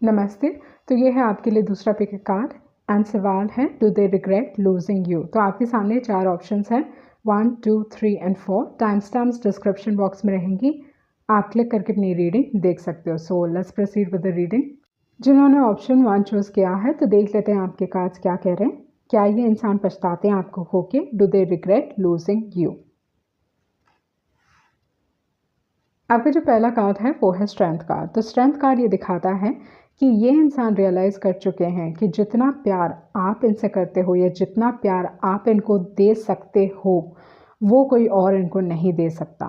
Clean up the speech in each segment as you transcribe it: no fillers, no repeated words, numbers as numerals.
नमस्ते। तो ये है आपके लिए दूसरा पिक कार्ड एंड सवाल है do they regret losing you. तो आपके सामने 4 ऑप्शंस हैं 1, 2, 3 and 4। Time stamps description box में रहेंगी, आप क्लिक करके अपनी रीडिंग देख सकते हो। So let's proceed with the reading. जिन्होंने ऑप्शन 1 चूज़ किया है तो देख लेते हैं आपके कार्ड्स क्या कह रहे हैं। क्या ये इंसान पछताते हैं आपको खो के? Do they regret losing you. आपका जो पहला कार्ड है वो है स्ट्रेंथ कार्ड। तो स्ट्रेंथ कार्ड ये दिखाता है कि ये इंसान रियलाइज़ कर चुके हैं कि जितना प्यार आप इनसे करते हो या जितना प्यार आप इनको दे सकते हो वो कोई और इनको नहीं दे सकता।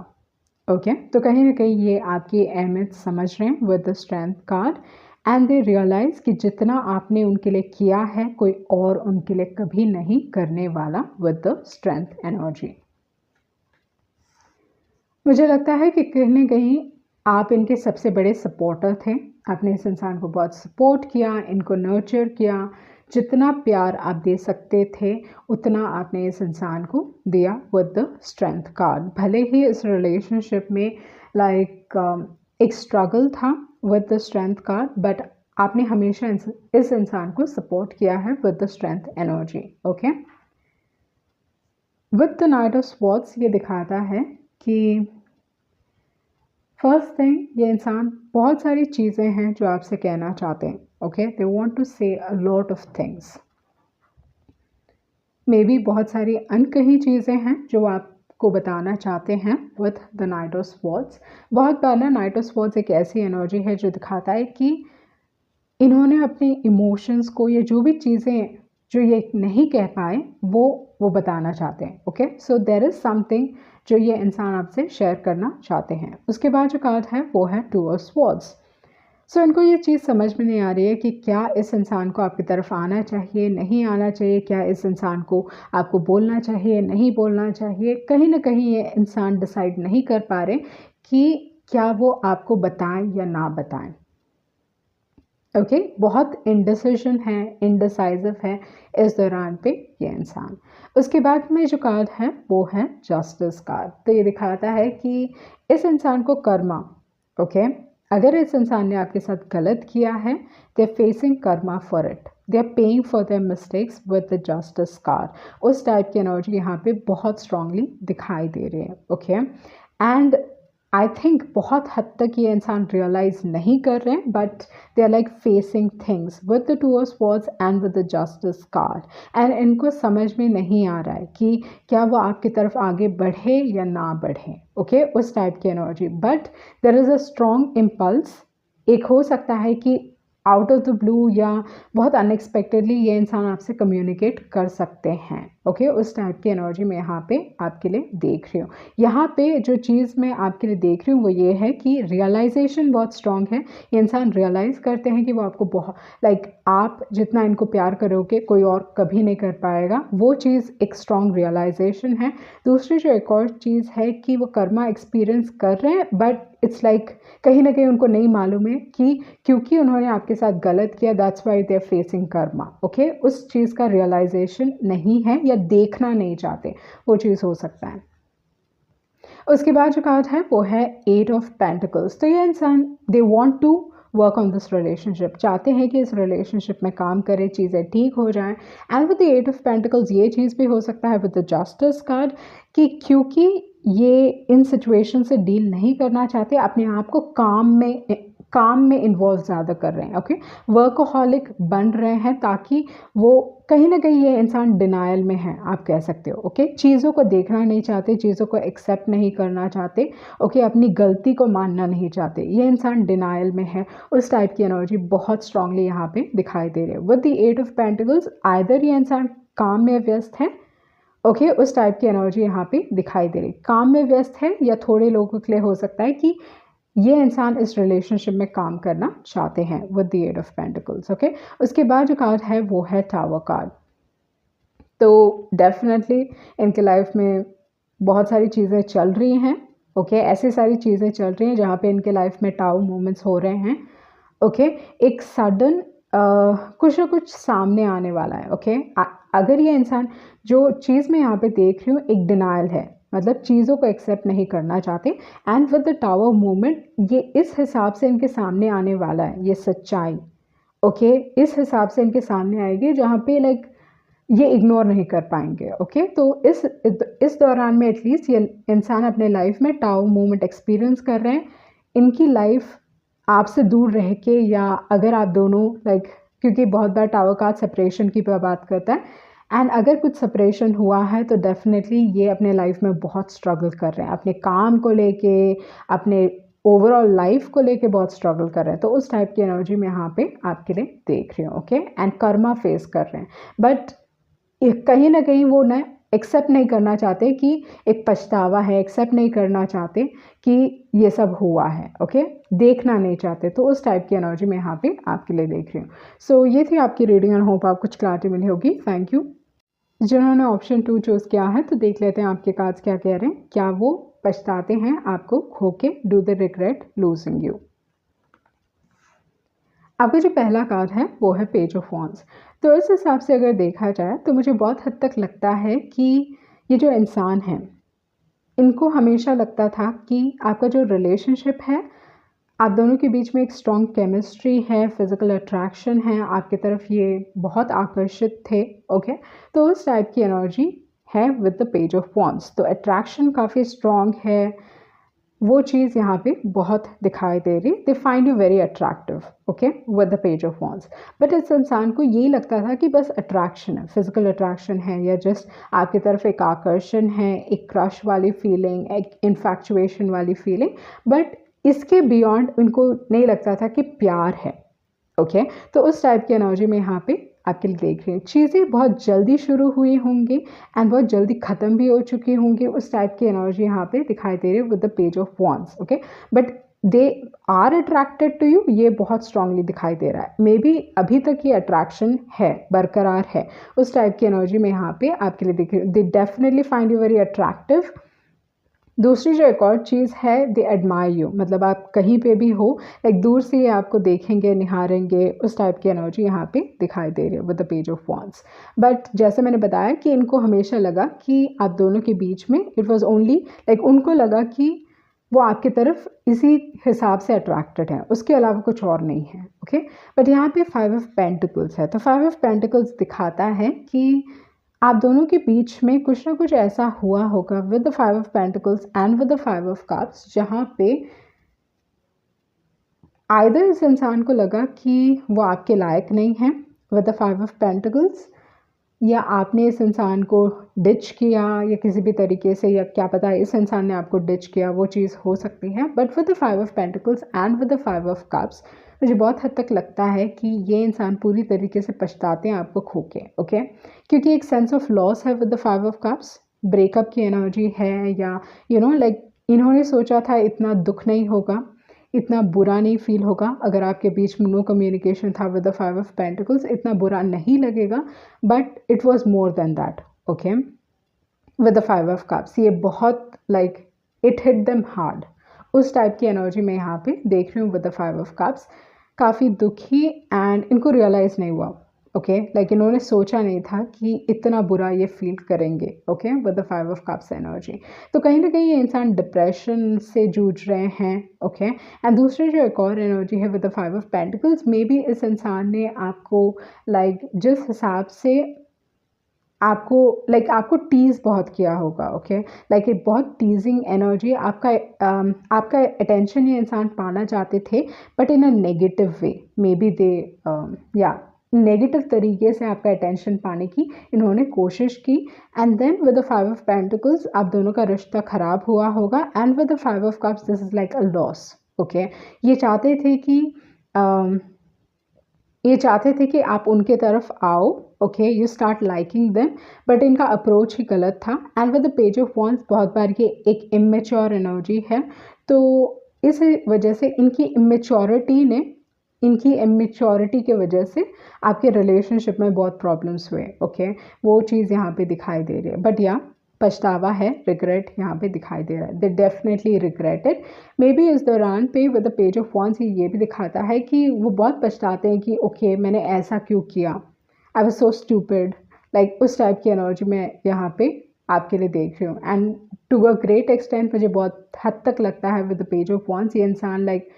ओके, तो कहीं ना कहीं ये आपकी अहमियत समझ रहे हैं with the strength card and they realise कि जितना आपने उनके लिए किया है कोई और उनके लिए कभी नहीं करने वाला विद द स्ट्रेंथ एनर्जी। मुझे लगता है कि कहीं न कहीं आप इनके सबसे बड़े सपोर्टर थे। आपने इस इंसान को बहुत सपोर्ट किया, इनको नर्चर किया। जितना प्यार आप दे सकते थे उतना आपने इस इंसान को दिया विद द स्ट्रेंथ कार्ड। भले ही इस रिलेशनशिप में एक स्ट्रगल था with the strength card, but आपने हमेशा इस इंसान को सपोर्ट किया है with the strength energy. Okay, with the night of swords ये दिखाता है कि फर्स्ट थिंग ये इंसान बहुत सारी चीज़ें हैं जो आपसे कहना चाहते हैं। ओके, दे वांट टू से a lot of things. May be बहुत सारी अनकही चीज़ें हैं जो आपको बताना चाहते हैं with the night of swords. बहुत बार ना नाइट ऑफ स्वॉर्ड्स एक ऐसी एनर्जी है जो दिखाता है कि इन्होंने अपने इमोशंस को या जो भी चीज़ें जो ये नहीं कह पाए वो बताना चाहते हैं। Okay, so there is something जो ये इंसान आपसे शेयर करना चाहते हैं। उसके बाद जो कार्ड है वो है टू ऑफ स्वॉर्ड्स। सो इनको ये चीज़ समझ में नहीं आ रही है कि क्या इस इंसान को आपकी तरफ आना चाहिए, नहीं आना चाहिए, क्या इस इंसान को आपको बोलना चाहिए, नहीं बोलना चाहिए। कहीं ना कहीं ये इंसान डिसाइड नहीं कर पा रहे कि क्या वो आपको बताएं या ना बताएं। ओके, बहुत इंडिसिजन है, इंडिसाइसिव है इस दौरान पे ये इंसान। उसके बाद में जो कार्ड है वो है जस्टिस कार्ड। तो ये दिखाता है कि इस इंसान को कर्मा, ओके, अगर इस इंसान ने आपके साथ गलत किया है they are facing karma for it, they are paying for their mistakes with the justice card. उस टाइप की एनर्जी यहाँ पे बहुत स्ट्रांगली दिखाई दे रही है। ओके, एंड आई थिंक बहुत हद तक ये इंसान रियलाइज नहीं कर रहे हैं, but they are like facing things with the two of swords and with the justice card. And इनको समझ में नहीं आ रहा है कि क्या वो आपकी तरफ आगे बढ़े या ना बढ़े। ओके, उस टाइप की energy, but there is a strong impulse. एक हो सकता है कि आउट ऑफ द ब्लू या बहुत अनएक्सपेक्टेडली ये इंसान आपसे कम्युनिकेट कर सकते हैं। ओके, उस टाइप की एनर्जी मैं यहाँ पे आपके लिए देख रही हूँ। यहाँ पे जो चीज़ मैं आपके लिए देख रही हूँ वो ये है कि रियलाइजेशन बहुत स्ट्रॉन्ग है। ये इंसान रियलाइज़ करते हैं कि वो आपको बहुत आप जितना इनको प्यार करोगे कोई और कभी नहीं कर पाएगा। वो चीज़ एक स्ट्रॉन्ग रियलाइजेशन है। दूसरी जो एक और चीज़ है कि वो कर्मा एक्सपीरियंस कर रहे हैं, बट इट्स लाइक कहीं ना कहीं उनको नहीं मालूम है कि क्योंकि उन्होंने आपके साथ गलत किया that's why they are facing karma. Okay, उस चीज़ का रियलाइजेशन नहीं है या देखना नहीं चाहते, वो चीज़ हो सकता है। उसके बाद जो कार्ड है वो है 8 ऑफ पेंटिकल्स। तो ये इंसान they want to work on this relationship, चाहते हैं कि इस रिलेशनशिप में काम करें, चीज़ें ठीक हो जाएं। And with the 8 of pentacles ये चीज़ भी हो सकता है विद द जस्टिस कार्ड कि क्योंकि ये इन सिचुएशन से डील नहीं करना चाहते, अपने आप को काम में इन्वॉल्व ज़्यादा कर रहे हैं। ओके, वर्कोहॉलिक बन रहे हैं ताकि वो कहीं ना कहीं ये इंसान डिनायल में है, आप कह सकते हो। ओके, चीज़ों को देखना नहीं चाहते, चीज़ों को एक्सेप्ट नहीं करना चाहते। ओके, अपनी गलती को मानना नहीं चाहते, ये इंसान डिनायल में है। उस टाइप की एनर्जी बहुत स्ट्रांगली यहाँ पे दिखाई दे रही है with the 8 of pentacles. Either ये इंसान काम में व्यस्त है, ओके, उस टाइप की एनर्जी यहाँ पे दिखाई दे रही, काम में व्यस्त है, या थोड़े लोगों के लिए हो सकता है कि ये इंसान इस रिलेशनशिप में काम करना चाहते हैं with the 8 of pentacles. Okay, उसके बाद जो कार्ड है वो है टावर कार्ड। तो डेफिनेटली इनके लाइफ में बहुत सारी चीज़ें चल रही हैं। ओके, ऐसी सारी चीज़ें चल रही हैं जहाँ पे इनके लाइफ में टावर मोमेंट्स हो रहे हैं। ओके, एक सडन कुछ ना कुछ सामने आने वाला है। ओके, अगर ये इंसान, जो चीज़ मैं यहाँ पे देख रही हूँ एक डिनायल है, मतलब चीज़ों को एक्सेप्ट नहीं करना चाहते। And with the tower movement ये इस हिसाब से इनके सामने आने वाला है, ये सच्चाई ओके, इस हिसाब से इनके सामने आएगी जहाँ पे लाइक ये इग्नोर नहीं कर पाएंगे। ओके, तो इस दौरान में एटलीस्ट ये इंसान अपने लाइफ में टाउ मोमेंट एक्सपीरियंस कर रहे हैं। इनकी लाइफ आपसे दूर रह के, या अगर आप दोनों लाइक, क्योंकि बहुत बार टावर कार्ड सेपरेशन की बात करता है, एंड अगर कुछ सेपरेशन हुआ है तो डेफिनेटली ये अपने लाइफ में बहुत स्ट्रगल कर रहे हैं, अपने काम को लेके, अपने ओवरऑल लाइफ को लेके बहुत स्ट्रगल कर रहे हैं। तो उस टाइप की एनर्जी मैं यहाँ पे आपके लिए देख रही हूँ। ओके, एंड कर्मा फेस कर रहे हैं, बट कहीं ना कहीं वो ना एक्सेप्ट नहीं करना चाहते कि एक पछतावा है, एक्सेप्ट नहीं करना चाहते कि ये सब हुआ है। ओके, देखना नहीं चाहते। तो उस टाइप की एनर्जी मैं यहाँ पे आपके लिए देख रही हूँ। सो ये थी आपकी रीडिंग एंड होप आपको कुछ क्लैरिटी मिली होगी। Thank you. जिन्होंने ऑप्शन 2 चूज़ किया है तो देख लेते हैं आपके कार्ड्स क्या कह रहे हैं। क्या वो पछताते हैं आपको खो के? Do they regret losing you? आपका जो पहला कार्ड है वो है पेज ऑफ वॉन्ड्स। तो इस हिसाब से अगर देखा जाए तो मुझे बहुत हद तक लगता है कि ये जो इंसान है, इनको हमेशा लगता था कि आपका जो रिलेशनशिप है, आप दोनों के बीच में एक स्ट्रॉन्ग केमिस्ट्री है, फिजिकल अट्रैक्शन है, आपकी तरफ ये बहुत आकर्षित थे। ओके, तो उस टाइप की एनर्जी है with the page of wands. तो अट्रैक्शन काफ़ी स्ट्रॉन्ग है, वो चीज़ यहाँ पे बहुत दिखाई दे रही। They find you very attractive, okay, with the page of wands. But इस इंसान को यही लगता था कि बस अट्रैक्शन है, फिजिकल अट्रैक्शन है, या जस्ट आपकी तरफ एक आकर्षण है, एक क्रश वाली फीलिंग, एक इन्फैक्चुएशन वाली फीलिंग। बट इसके बियॉन्ड उनको नहीं लगता था कि प्यार है। ओके, तो उस टाइप की एनर्जी में यहाँ पे आपके लिए देख रही हूँ। चीज़ें बहुत जल्दी शुरू हुई होंगी एंड बहुत जल्दी ख़त्म भी हो चुकी होंगी। उस टाइप की एनर्जी यहाँ पे दिखाई दे रही है with the page of wands. Okay, but they are attracted to you, ये बहुत स्ट्रांगली दिखाई दे रहा है। मे बी अभी तक ये अट्रैक्शन है, बरकरार है। उस टाइप की एनर्जी में यहाँ पे आपके लिए दिख रही है। They definitely find you very attractive. दूसरी जो एक और चीज़ है, दे एडमायर यू, मतलब आप कहीं पे भी हो, एक दूर से ये आपको देखेंगे, निहारेंगे। उस टाइप की एनर्जी यहाँ पे दिखाई दे रही है with the page of wands. But जैसे मैंने बताया कि इनको हमेशा लगा कि आप दोनों के बीच में इट वॉज ओनली लाइक, उनको लगा कि वो आपकी तरफ इसी हिसाब से अट्रैक्टेड है, उसके अलावा कुछ और नहीं है। ओके, बट यहाँ पे 5 ऑफ पेंटिकल्स है। तो 5 ऑफ पेंटिकल्स दिखाता है कि आप दोनों के बीच में कुछ ना कुछ ऐसा हुआ होगा with the 5 of pentacles and with the 5 of cups, जहाँ पे आइदर इस इंसान को लगा कि वो आपके लायक नहीं है विद द 5 ऑफ पेंटिकल्स, या आपने इस इंसान को डिच किया, या किसी भी तरीके से, या क्या पता है इस इंसान ने आपको डिच किया, वो चीज़ हो सकती है। But with the 5 of pentacles and with the 5 of cups मुझे बहुत हद तक लगता है कि ये इंसान पूरी तरीके से पछताते हैं आपको खो के। ओके, क्योंकि एक सेंस ऑफ लॉस है with the 5 of cups, breakup की एनर्जी है, या लाइक इन्होंने सोचा था इतना दुख नहीं होगा, इतना बुरा नहीं फील होगा अगर आपके बीच में नो कम्युनिकेशन था विद द 5 ऑफ पेंटिकल्स, इतना बुरा नहीं लगेगा। But it was more than that. Okay, with the 5 of cups ये बहुत like it hit them hard. उस टाइप की एनर्जी मैं यहाँ पे देख रही हूँ विद द 5 ऑफ कप्स। काफ़ी दुखी, एंड इनको रियलाइज़ नहीं हुआ। ओके, लाइक इन्होंने सोचा नहीं था कि इतना बुरा ये फील करेंगे। Okay, with the 5 of cups energy. तो कहीं ना कहीं ये इंसान डिप्रेशन से जूझ रहे हैं। ओके, एंड दूसरी जो एक और एनर्जी है with the 5 of pentacles, may be इस इंसान ने आपको लाइक जिस हिसाब से आपको टीज़ बहुत किया होगा। ओके, लाइक एक बहुत टीजिंग एनर्जी, आपका अटेंशन ये इंसान पाना चाहते थे, but in a negative way. Maybe they या नेगेटिव तरीके से आपका अटेंशन पाने की इन्होंने कोशिश की। And then with the 5 of pentacles आप दोनों का रिश्ता ख़राब हुआ होगा। And with the 5 of cups this is like a loss. Okay, ये चाहते थे कि ये चाहते थे कि आप उनके तरफ आओ। Okay, you start liking them, but इनका अप्रोच ही गलत था। And with the page of wands बहुत बार ये एक इमेच्योर एनर्जी है, तो इस वजह से इनकी इमेच्योरिटी की वजह से आपके रिलेशनशिप में बहुत प्रॉब्लम्स हुए। ओके, वो चीज़ यहाँ पे दिखाई दे रही है। बट या पछतावा है, रिग्रेट यहाँ पे दिखाई दे रहा है। They definitely regretted. May be इस दौरान पे with the page of wands ये भी दिखाता है कि वो बहुत पछताते हैं कि ओके मैंने ऐसा क्यों किया, I was so stupid. Like उस टाइप की एनर्जी मैं यहाँ पे आपके लिए देख रही हूँ। And to a great extent मुझे बहुत हद तक लगता है with the page of wands ये इंसान like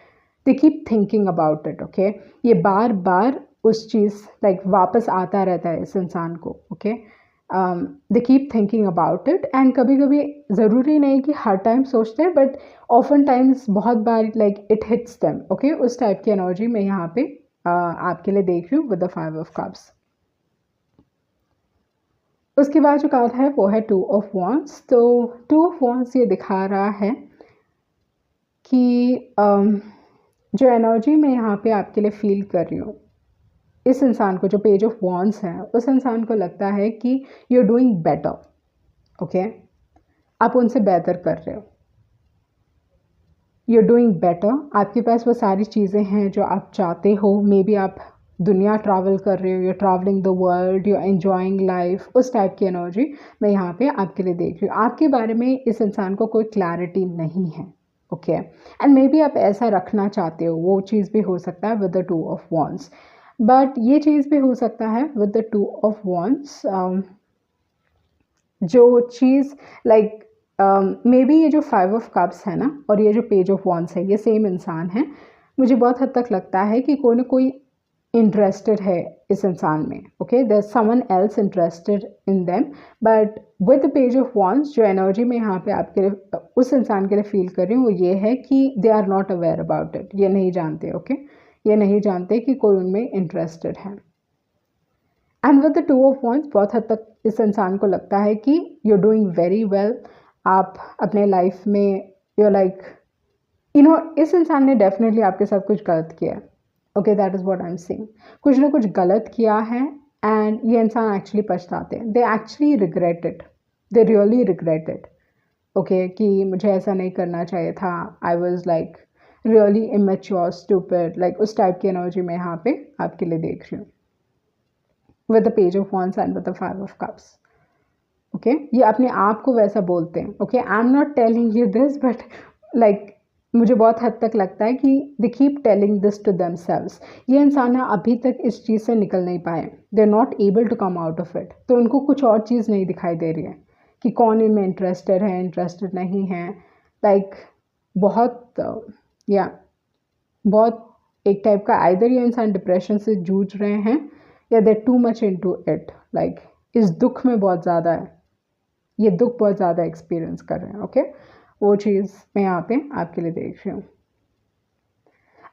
they keep thinking about it. Okay, ये बार बार उस चीज़ लाइक वापस आता रहता है इस इंसान को, okay. They keep thinking about it, and कभी कभी ज़रूरी नहीं कि हर टाइम सोचते हैं, बट ऑफन टाइम्स बहुत बार like it hits them, okay. उस टाइप की एनर्जी मैं यहाँ पे आपके लिए देख रही हूँ विद द 5 ऑफ कप्स। उसके बाद जो कार्ड है वो है 2 ऑफ वॉन्ड्स। तो 2 ऑफ वॉन्ड्स ये दिखा रहा है कि जो एनर्जी मैं यहाँ पे आपके लिए फील कर रही हूँ, इस इंसान को, जो पेज ऑफ वॉन्ड्स है, उस इंसान को लगता है कि you are doing better, okay. आप उनसे बेहतर कर रहे हो, यू आर डूइंग बेटर। आपके पास वो सारी चीज़ें हैं जो आप चाहते हो। मे बी आप दुनिया ट्रैवल कर रहे हो, you are travelling the world, you are enjoying life, उस टाइप की एनर्जी मैं यहाँ पे आपके लिए देख रही हूँ। आपके बारे में इस इंसान को कोई क्लैरिटी नहीं है, ओके। एंड मे बी आप ऐसा रखना चाहते हो, वो चीज़ भी हो सकता है with the 2 of wands. But ये चीज़ भी हो सकता है विद द 2 ऑफ वॉन्ड्स, जो चीज़ लाइक मे बी ये जो 5 ऑफ कप्स है ना, और ये जो पेज ऑफ वॉन्ड्स है, ये सेम इंसान है। मुझे बहुत हद तक लगता है कि कोई ना कोई इंटरेस्टेड है इस इंसान में, okay. There someone else interested in them, but with the page of wands जो एनर्जी में यहाँ पे आपके लिए उस इंसान के लिए फील कर रही हूँ, वो ये है कि they are not aware about it. ये नहीं जानते, ओके। ये नहीं जानते कि कोई उनमें इंटरेस्टेड है। And with the 2 of wands बहुत हद तक इस इंसान को लगता है कि you are doing very well. आप अपने लाइफ में यू लाइक इस इंसान ने डेफिनेटली आपके साथ कुछ गलत किया है, okay. That is what I am saying. कुछ ना कुछ गलत किया है, एंड ये इंसान एक्चुअली पछताते हैं। They actually regret it, they really regret it, okay, कि मुझे ऐसा नहीं करना चाहिए था। I was like really immature, stupid, like उस टाइप की एनर्जी मैं यहाँ पे आपके लिए देख रही हूँ with the page of wands and with the 5 of cups, okay. ये अपने आप को वैसा बोलते हैं, okay. I am not telling you this, but like मुझे बहुत हद तक लगता है कि they keep telling this to themselves. ये इंसान अभी तक इस चीज़ से निकल नहीं पाए, they are not able to come out of it. तो उनको कुछ और चीज़ नहीं दिखाई दे रही है कि कौन इनमें इंटरेस्टेड है, इंटरेस्टेड नहीं है। लाइक बहुत बहुत एक टाइप का आइदर ये इंसान डिप्रेशन से जूझ रहे हैं, या they too much into it, like इस दुख में बहुत ज़्यादा है, ये दुख बहुत ज़्यादा एक्सपीरियंस कर रहे हैं, ओके। वो चीज़ मैं यहाँ पे आपके लिए देख रही हूँ।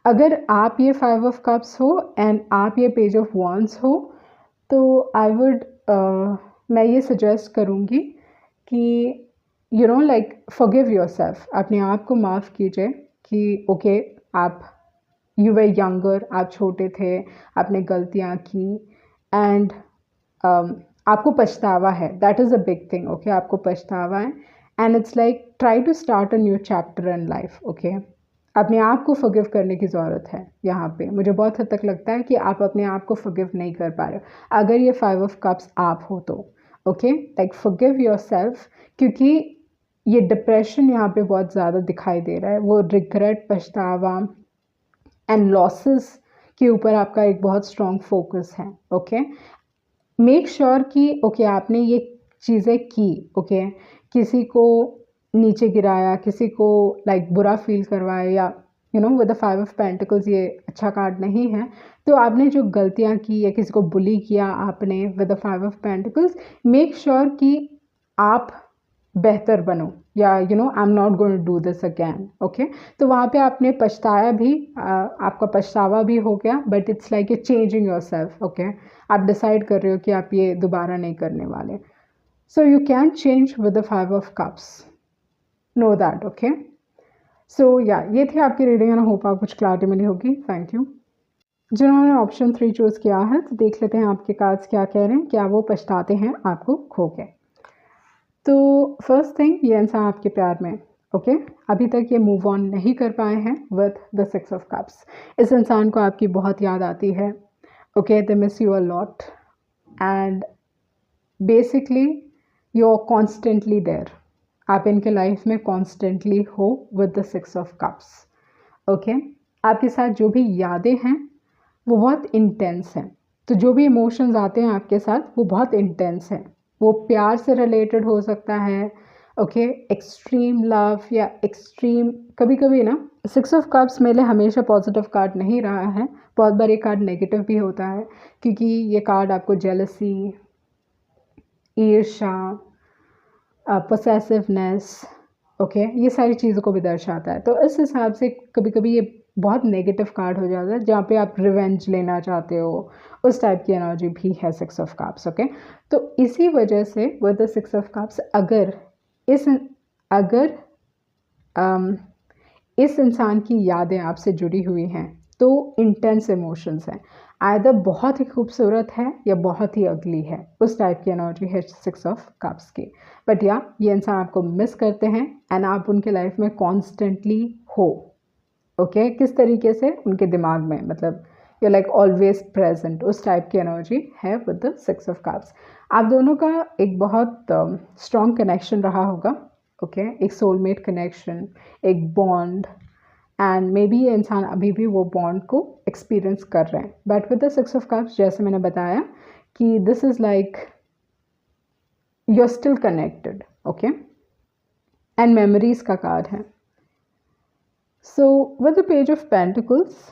अगर आप ये 5 ऑफ कप्स हो एंड आप ये पेज ऑफ वॉन्ड्स हो, तो आई वुड मैं ये सजेस्ट करूँगी कि you know like forgive yourself. अपने आप को माफ़ कीजिए कि ओके, आप यू वर यंगर, आप छोटे थे, आपने गलतियाँ की, एंड आपको पछतावा है। That is a big thing, okay. आपको पछतावा है, and it's like try to start a new chapter in life, okay. अपने आप को फॉरगिव करने की ज़रूरत है यहाँ पे। मुझे बहुत हद तक लगता है कि आप अपने आप को फॉरगिव नहीं कर पा रहे हो। अगर ये 5 ऑफ कप्स आप हो तो, ओके, लाइक फॉरगिव योरसेल्फ, क्योंकि ये डिप्रेशन यहाँ पे बहुत ज़्यादा दिखाई दे रहा है। वो रिग्रेट, पछतावा एंड लॉसेस के ऊपर आपका एक बहुत स्ट्रॉन्ग फोकस है, ओके। मेक श्योर कि ओके आपने ये चीज़ें की, ओके। किसी को नीचे गिराया, किसी को लाइक बुरा फील करवाया, या you know with the 5 of pentacles ये अच्छा कार्ड नहीं है। तो आपने जो गलतियाँ की या किसी को बुली किया आपने with the 5 of pentacles, make sure कि आप बेहतर बनो, या you know I am not going to do this again, okay. तो वहाँ पे आपने पछताया भी, आपका पछतावा भी हो गया, but it's like a changing your self, okay. आप डिसाइड कर रहे हो कि आप ये दोबारा नहीं करने वाले। So you can change with the 5 of cups, no that, okay. So yeah ये थी आपकी रीडिंग, एंड होप आपको कुछ क्लैरिटी मिली होगी। Thank you. जिन्होंने ऑप्शन 3 चूज़ किया है, तो देख लेते हैं आपके कार्ड्स क्या कह रहे हैं। क्या वो पछताते हैं आपको खो के? तो फर्स्ट थिंग, ये इंसान आपके प्यार में, ओके, अभी तक ये मूव ऑन नहीं कर पाए हैं विद द 6 ऑफ कप्स। इस इंसान को आपकी बहुत याद आती है, okay. They miss you a lot, and basically you are constantly there. आप इनके लाइफ में कॉन्स्टेंटली हो with the 6 of cups, okay. आपके साथ जो भी यादें हैं वो बहुत इंटेंस हैं। तो जो भी इमोशंस आते हैं आपके साथ वो बहुत इंटेंस हैं। वो प्यार से रिलेटेड हो सकता है, ओके, एक्सट्रीम लव, या एक्सट्रीम कभी कभी ना सिक्स ऑफ कप्स मेरे लिए हमेशा पॉजिटिव कार्ड नहीं रहा है, बहुत बार ये कार्ड नेगेटिव भी होता है, क्योंकि ये कार्ड आपको जेलसी, ईर्ष्या, पोसेसिवनेस, ओके, ये सारी चीज़ों को भी दर्शाता है। तो इस हिसाब से कभी कभी ये बहुत नेगेटिव कार्ड हो जाता है, जहाँ पे आप रिवेंज लेना चाहते हो, उस टाइप की एनर्जी भी है सिक्स ऑफ कप्स, ओके। तो इसी वजह से with the six of cups अगर इस इंसान की यादें आपसे जुड़ी हुई हैं तो इंटेंस इमोशंस हैं, आइदर बहुत ही खूबसूरत है या बहुत ही अगली है, उस टाइप की एनर्जी है सिक्स ऑफ कप्स की। बट या ये इंसान आपको मिस करते हैं एंड आप उनके लाइफ में कॉन्स्टेंटली हो, ओके, किस तरीके से उनके दिमाग में, मतलब यू लाइक ऑलवेज प्रेजेंट, उस टाइप की एनर्जी है with the six of cups. आप दोनों का एक बहुत स्ट्रॉन्ग कनेक्शन रहा होगा, ओके, एक सोलमेट कनेक्शन, एक बॉन्ड, एंड मे बी ये इंसान अभी भी वो बॉन्ड को एक्सपीरियंस कर रहे हैं। But with the six of cups, जैसे मैंने बताया कि this is like you are still connected, okay, and memories का कार्ड है। So with the page of pentacles,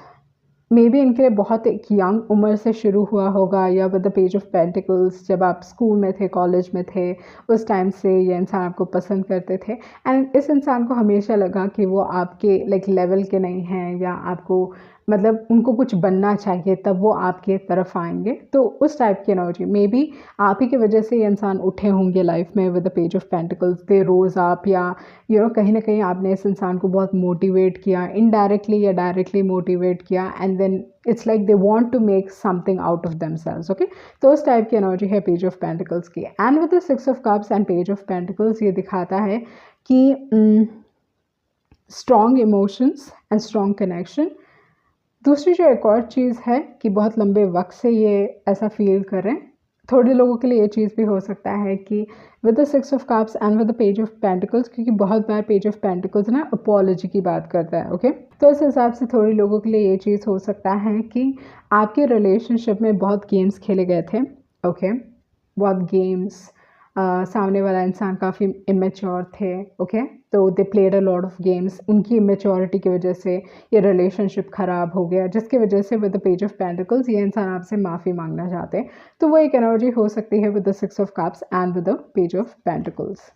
maybe इनके लिए बहुत एक यंग उम्र से शुरू हुआ होगा, या with the page of pentacles जब आप स्कूल में थे, कॉलेज में थे, उस टाइम से ये इंसान आपको पसंद करते थे, एंड इस इंसान को हमेशा लगा कि वो आपके लाइक लेवल के नहीं हैं, या आपको मतलब उनको कुछ बनना चाहिए तब वो आपके तरफ आएंगे। तो उस टाइप की एनर्जी मे बी आप ही की वजह से ये इंसान उठे होंगे लाइफ में with the page of pentacles, दे रोज़ आप, या कहीं ना कहीं आपने इस इंसान को बहुत मोटिवेट किया, इनडायरेक्टली या डायरेक्टली मोटिवेट किया, and then it's like they want to make something out of themselves, okay. तो उस टाइप की एनर्जी है पेज ऑफ पेंटिकल्स की। And with the six of cups and page of pentacles, ये दिखाता है कि strong emotions and strong connection. दूसरी जो एक और चीज़ है कि बहुत लंबे वक्त से ये ऐसा फील कर रहे हैं। थोड़े लोगों के लिए ये चीज़ भी हो सकता है कि with the six of cups and with the page of pentacles, क्योंकि बहुत बार पेज ऑफ पेंटिकल्स ना अपॉलॉजी की बात करता है, ओके। तो इस हिसाब से थोड़े लोगों के लिए ये चीज़ हो सकता है कि आपके रिलेशनशिप में बहुत गेम्स खेले गए थे, ओके, बहुत गेम्स, सामने वाला इंसान काफ़ी इमेच्योर थे, ओके, तो they played a lot of games, उनकी इमेच्योरिटी की वजह से ये रिलेशनशिप ख़राब हो गया, जिसकी वजह से with the page of pentacles ये इंसान आपसे माफ़ी मांगना चाहते हैं। तो वो एक एनर्जी हो सकती है with the six of cups and with the page of pentacles.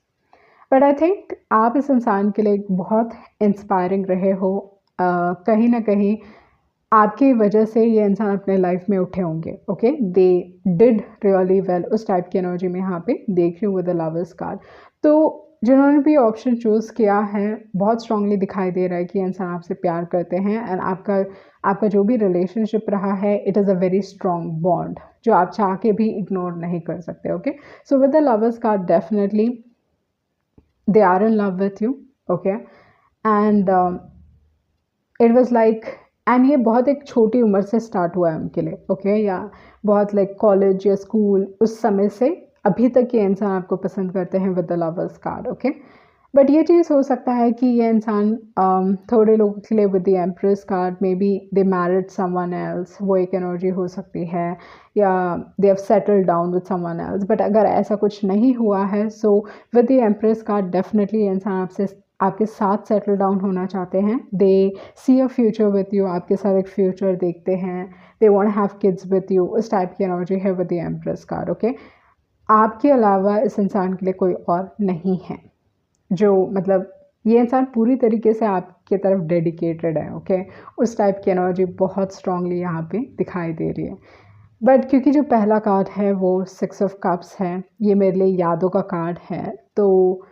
But I think आप इस इंसान के लिए बहुत इंस्पायरिंग रहे हो, कहीं ना कहीं आपकी वजह से ये इंसान अपने लाइफ में उठे होंगे, okay, they did really well, उस टाइप की एनर्जी में यहाँ पे देख रही हूँ विद द लवर्स कार्ड। तो जिन्होंने भी ऑप्शन चूज़ किया है, बहुत स्ट्रांगली दिखाई दे रहा है कि इंसान आपसे प्यार करते हैं, एंड आपका जो भी रिलेशनशिप रहा है, it is a very strong bond जो आप चाह के भी इग्नोर नहीं कर सकते, okay. So with the lovers card, definitely they are in love with you, okay, and it was like, and ये बहुत एक छोटी उम्र से स्टार्ट हुआ है उनके लिए, ओके, या बहुत लाइक कॉलेज या स्कूल उस समय से अभी तक ये इंसान आपको पसंद करते हैं with the lovers card, okay. But ये चीज़ हो सकता है कि ये इंसान थोड़े लोगों के लिए with the empress card, may be they married someone else, वो एक एनर्जी हो सकती है, या they have settled down with someone else. But अगर ऐसा कुछ नहीं हुआ है, so with the empress card, definitely ये इंसान आपके साथ सेटल डाउन होना चाहते हैं, दे सी अ फ्यूचर विद यू, आपके साथ एक फ्यूचर देखते हैं, they want have kids with you, उस टाइप की एनर्जी है with the empress card, okay. आपके अलावा इस इंसान के लिए कोई और नहीं है, जो मतलब ये इंसान पूरी तरीके से आपके तरफ डेडिकेटेड है, ओके, उस टाइप की एनर्जी बहुत स्ट्रांगली यहाँ पे दिखाई दे रही है। बट क्योंकि जो पहला कार्ड है वो सिक्स ऑफ कप्स है, ये मेरे लिए यादों का कार्ड है, तो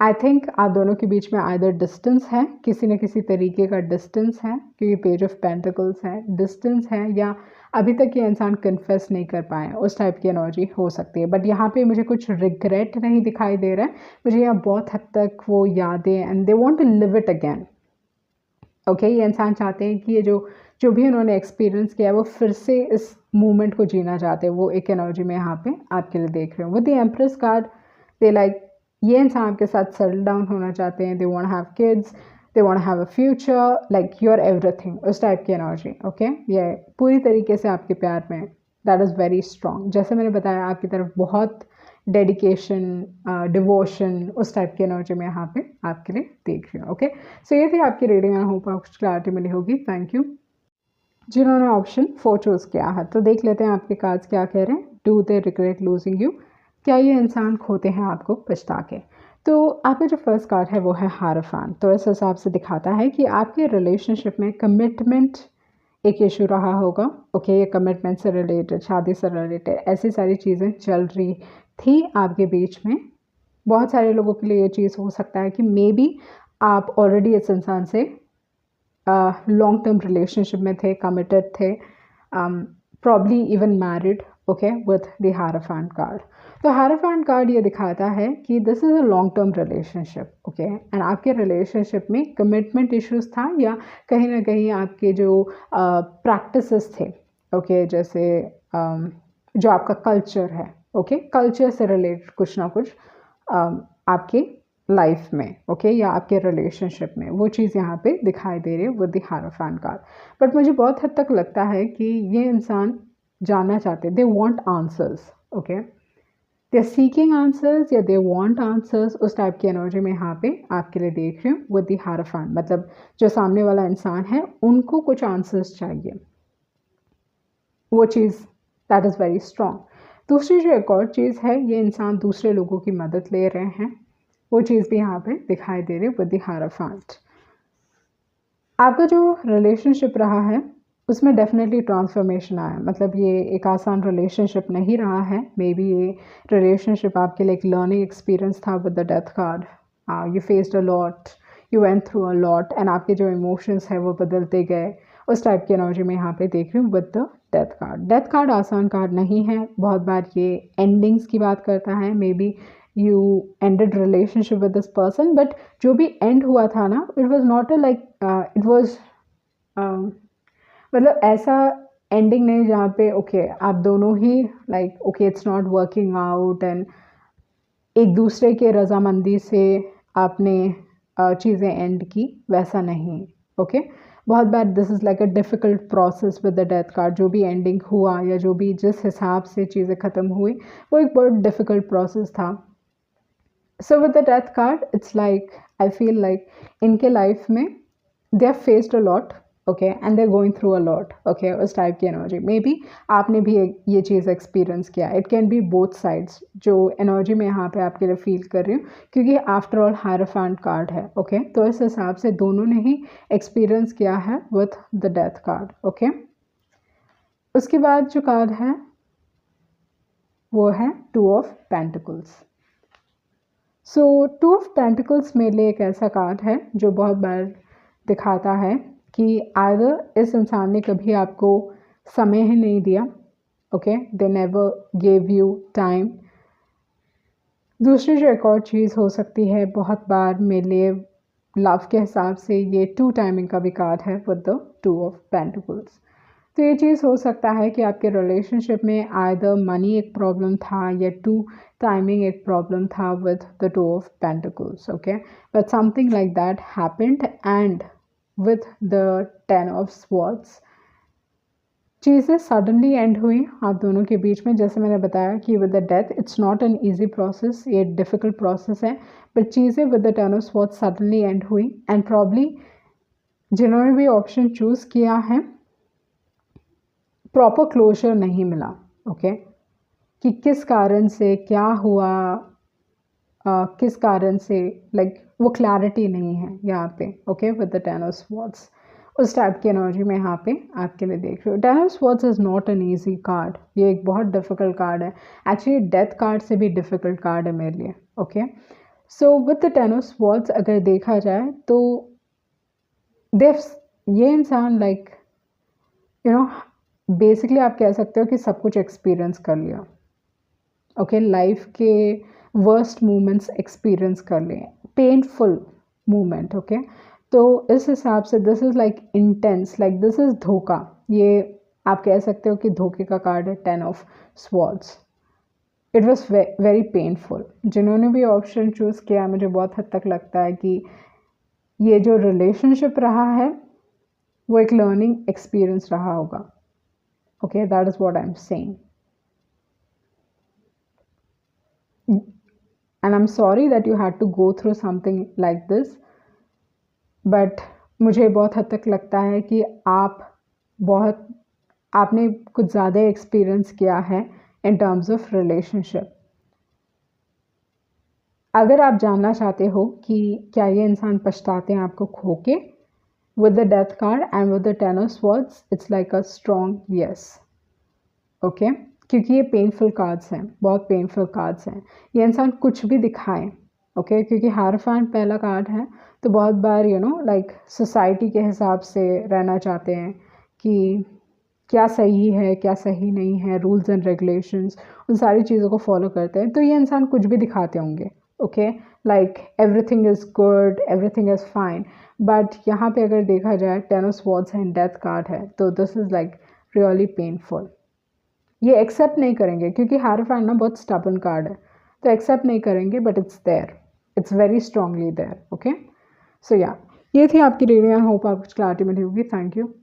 आई थिंक आप दोनों के बीच में आइदर डिस्टेंस है, किसी न किसी तरीके का डिस्टेंस है, क्योंकि पेज ऑफ पेंटिकल्स है, डिस्टेंस है, या अभी तक ये इंसान कन्फेस नहीं कर पाए, उस टाइप की एनर्जी हो सकती है। बट यहाँ पे मुझे कुछ रिग्रेट नहीं दिखाई दे रहा है, मुझे यहाँ बहुत हद तक वो यादें, and they want to live it again, okay. ये इंसान चाहते हैं कि ये जो भी उन्होंने एक्सपीरियंस किया है वो फिर से इस मोमेंट को जीना चाहते हैं, वो एक एनर्जी में यहाँ पे आपके लिए देख रहे हो। With the empress card, they like, ये इंसान आपके साथ सेटल डाउन होना चाहते हैं, they want have kids, they want have a future, like you are everything, उस टाइप की एनर्जी, ओके। ये पूरी तरीके से आपके प्यार में, दैट इज़ वेरी स्ट्रॉन्ग। जैसे मैंने बताया, आपकी तरफ बहुत डेडिकेशन, डिवोशन, उस टाइप की एनर्जी में यहाँ पे आपके लिए देख रही हूँ। ओके, सो ये थी आपकी रीडिंग। आई होप आपको क्लैरिटी मिली होगी। Thank you. जिन्होंने ऑप्शन 4 चूज़ किया है, तो देख लेते हैं आपके कार्ड्स क्या कह रहे हैं। Do they regret losing you, क्या ये इंसान खोते हैं आपको पछता के। तो आपका जो फर्स्ट कार्ड है वो है हायरोफेंट। तो इस हिसाब से दिखाता है कि आपके रिलेशनशिप में कमिटमेंट एक इशू रहा होगा। ओके, ये कमिटमेंट से रिलेटेड, शादी से रिलेटेड ऐसी सारी चीज़ें चल रही थी आपके बीच में। बहुत सारे लोगों के लिए ये चीज़ हो सकता है कि मे बी आप ऑलरेडी इस इंसान से लॉन्ग टर्म रिलेशनशिप में थे, कमिटेड थे, probably even married. Okay, with the hierophant card. तो हायरोफेंट कार्ड ये दिखाता है कि this is a long term relationship. Okay, and आपके रिलेशनशिप में कमिटमेंट इश्यूज था, या कहीं ना कहीं आपके जो प्रैक्टिसेस थे, ओके, जैसे जो आपका कल्चर है, ओके, कल्चर से रिलेटेड कुछ ना कुछ आपके लाइफ में, ओके, या आपके रिलेशनशिप में वो चीज़ यहाँ पे दिखाई दे रही है with the hierophant card. But मुझे बहुत हद तक लगता है कि ये इंसान जानना चाहते, they want answers. Okay, they are seeking answers या दे वांट आंसर्स, उस टाइप की एनर्जी में यहाँ पे आपके लिए देख रही हूँ विद द हायरोफेंट। मतलब जो सामने वाला इंसान है उनको कुछ आंसर्स चाहिए, वो चीज़ दैट इज़ वेरी स्ट्रॉन्ग। दूसरी जो एक और चीज़ है, ये इंसान दूसरे लोगों की मदद ले रहे हैं, वो चीज़ भी यहाँ पे दिखाई दे रही है विद द हायरोफेंट। आपका जो रिलेशनशिप रहा है उसमें डेफिनेटली ट्रांसफॉर्मेशन आया। मतलब ये एक आसान रिलेशनशिप नहीं रहा है। मे बी ये रिलेशनशिप आपके लिए एक लर्निंग एक्सपीरियंस था with the death card. You faced a lot, you went through a lot, and आपके जो इमोशंस है वो बदलते गए। उस टाइप की एनर्जी में यहाँ पे देख रही हूँ with the death card. Death card आसान कार्ड नहीं है, बहुत बार ये एंडिंग्स की बात करता है। Maybe you ended relationship with this person, but जो भी एंड हुआ था ना, it was not a like, it was मतलब ऐसा एंडिंग नहीं जहाँ पे ओके आप दोनों ही like okay it's not working out and एक दूसरे के रजामंदी से आपने चीज़ें एंड की, वैसा नहीं। ओके, बहुत बार this is like a difficult process with the death card. जो भी एंडिंग हुआ या जो भी जिस हिसाब से चीज़ें ख़त्म हुई वो एक बहुत डिफ़िकल्ट प्रोसेस था। So with the death card it's like I feel like इनके लाइफ में they have faced a lot, okay, and they are going through a lot. Okay, उस टाइप की एनर्जी मे बी आपने भी ये चीज़ experience किया। It can be both sides, जो एनर्जी में यहाँ पे आपके लिए फील कर रही हूँ, क्योंकि आफ्टर ऑल हायरोफेंट कार्ड है। ओके, तो इस हिसाब से दोनों ने ही एक्सपीरियंस किया है with the death card. Okay, उसके बाद जो कार्ड है वो है 2 of pentacles. So 2 of pentacles मेरे लिए एक ऐसा कार्ड है जो बहुत बार दिखाता है कि आइदर इस इंसान ने कभी आपको समय ही नहीं दिया, okay, they never gave you time. दूसरी जो एक और चीज़ हो सकती है, बहुत बार मेरे लिए लव के हिसाब से ये 2 टाइमिंग का भी कार्ड है विद द 2 ऑफ पेंटिकल्स। तो ये चीज़ हो सकता है कि आपके रिलेशनशिप में आइदर मनी एक प्रॉब्लम था या 2 टाइमिंग एक प्रॉब्लम था with the 2 of pentacles. Okay, but something like that happened and with the 10 of swords चीज़ें सडनली एंड हुई आप दोनों के बीच में। जैसे मैंने बताया कि with the death it's not an easy process, ये डिफ़िकल्ट प्रोसेस है, बट चीज़ें with the 10 of swords suddenly and हुई। एंड प्रॉब्ली जिन्होंने भी ऑप्शन चूज़ किया है प्रॉपर क्लोजर नहीं मिला। ओके, कि किस कारण से क्या हुआ, किस कारण से, लाइक वो क्लैरिटी नहीं है यहाँ पे। Okay, with the 10 of swords उस टाइप की एनर्जी में यहाँ पे आपके लिए देख रही हूँ। 10 of swords is not an easy card, ये एक बहुत डिफ़िकल्ट कार्ड है। एक्चुअली डेथ कार्ड से भी डिफ़िकल्ट कार्ड है मेरे लिए। Okay, so with the 10 of swords अगर देखा जाए तो ये इंसान लाइक यू नो बेसिकली आप कह सकते हो कि सब कुछ एक्सपीरियंस कर लिया। ओके, लाइफ के वर्स्ट मोमेंट्स एक्सपीरियंस कर लिए, पेनफुल मोमेंट। ओके, तो इस हिसाब से this is like intense, like this is धोखा। ये आप कह सकते हो कि धोखे का कार्ड है 10 of swords. It was very painful. जिन्होंने भी ऑप्शन चूज़ किया मुझे बहुत हद तक लगता है कि ये जो रिलेशनशिप रहा है वो एक लर्निंग एक्सपीरियंस रहा होगा। Okay, that is what I am saying. And I am sorry that you had to go through something like this, but मुझे बहुत हद तक लगता है कि आपने कुछ ज़्यादा एक्सपीरियंस किया है इन टर्म्स ऑफ रिलेशनशिप। अगर आप जानना चाहते हो कि क्या ये इंसान पछताते हैं आपको खो के, with the death card and with the ten of swords, it's like a strong yes. Okay, क्योंकि ये पेनफुल कार्ड्स हैं, बहुत पेनफुल कार्ड्स हैं। ये इंसान कुछ भी दिखाए, ओके, क्योंकि हायरोफेंट पहला कार्ड है, तो बहुत बार लाइक सोसाइटी के हिसाब से रहना चाहते हैं कि क्या सही है क्या सही नहीं है, रूल्स एंड रेगुलेशंस, उन सारी चीज़ों को फॉलो करते हैं। तो ये इंसान कुछ भी दिखाते होंगे, okay, like everything is good, everything is fine, but यहाँ पे अगर देखा जाए ten of swords and death card है, तो this is like really painful. ये एक्सेप्ट नहीं करेंगे क्योंकि हायरोफेंट ना बहुत स्टबर्न कार्ड है, तो एक्सेप्ट नहीं करेंगे, but it's there, it's very strongly there. Okay, so yeah, ये थी आपकी रीडिंग। आई होप आपको क्लैरिटी मिली होगी। Thank you.